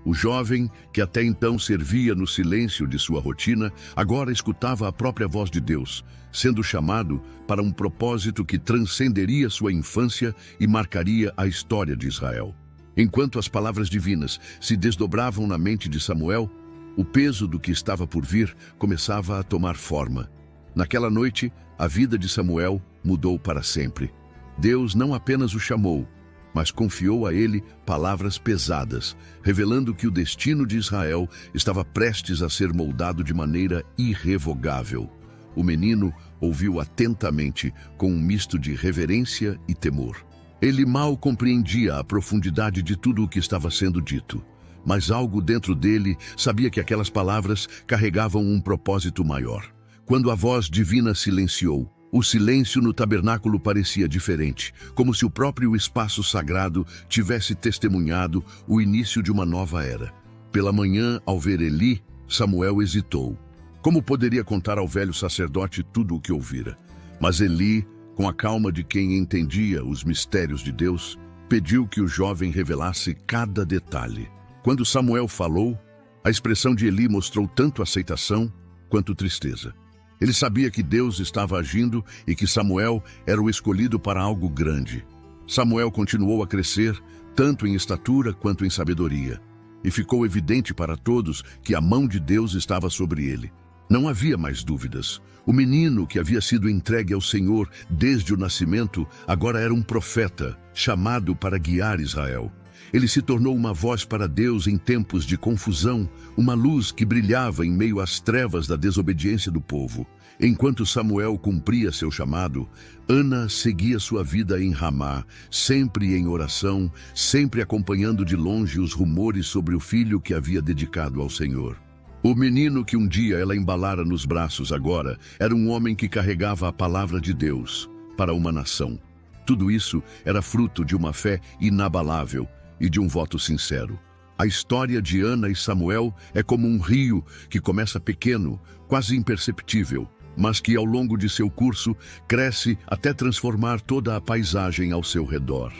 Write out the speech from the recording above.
O jovem, que até então servia no silêncio de sua rotina, agora escutava a própria voz de Deus, sendo chamado para um propósito que transcenderia sua infância e marcaria a história de Israel. Enquanto as palavras divinas se desdobravam na mente de Samuel, o peso do que estava por vir começava a tomar forma. Naquela noite, a vida de Samuel mudou para sempre. Deus não apenas o chamou, mas confiou a ele palavras pesadas, revelando que o destino de Israel estava prestes a ser moldado de maneira irrevogável. O menino ouviu atentamente, com um misto de reverência e temor. Ele mal compreendia a profundidade de tudo o que estava sendo dito, mas algo dentro dele sabia que aquelas palavras carregavam um propósito maior. Quando a voz divina silenciou, o silêncio no tabernáculo parecia diferente, como se o próprio espaço sagrado tivesse testemunhado o início de uma nova era. Pela manhã, ao ver Eli, Samuel hesitou. Como poderia contar ao velho sacerdote tudo o que ouvira? Mas Eli, com a calma de quem entendia os mistérios de Deus, pediu que o jovem revelasse cada detalhe. Quando Samuel falou, a expressão de Eli mostrou tanto aceitação quanto tristeza. Ele sabia que Deus estava agindo e que Samuel era o escolhido para algo grande. Samuel continuou a crescer, tanto em estatura quanto em sabedoria, e ficou evidente para todos que a mão de Deus estava sobre ele. Não havia mais dúvidas. O menino que havia sido entregue ao Senhor desde o nascimento agora era um profeta, chamado para guiar Israel. Ele se tornou uma voz para Deus em tempos de confusão, uma luz que brilhava em meio às trevas da desobediência do povo. Enquanto Samuel cumpria seu chamado, Ana seguia sua vida em Ramá, sempre em oração, sempre acompanhando de longe os rumores sobre o filho que havia dedicado ao Senhor. O menino que um dia ela embalara nos braços agora era um homem que carregava a palavra de Deus para uma nação. Tudo isso era fruto de uma fé inabalável e de um voto sincero. A história de Ana e Samuel é como um rio que começa pequeno, quase imperceptível, mas que ao longo de seu curso cresce até transformar toda a paisagem ao seu redor.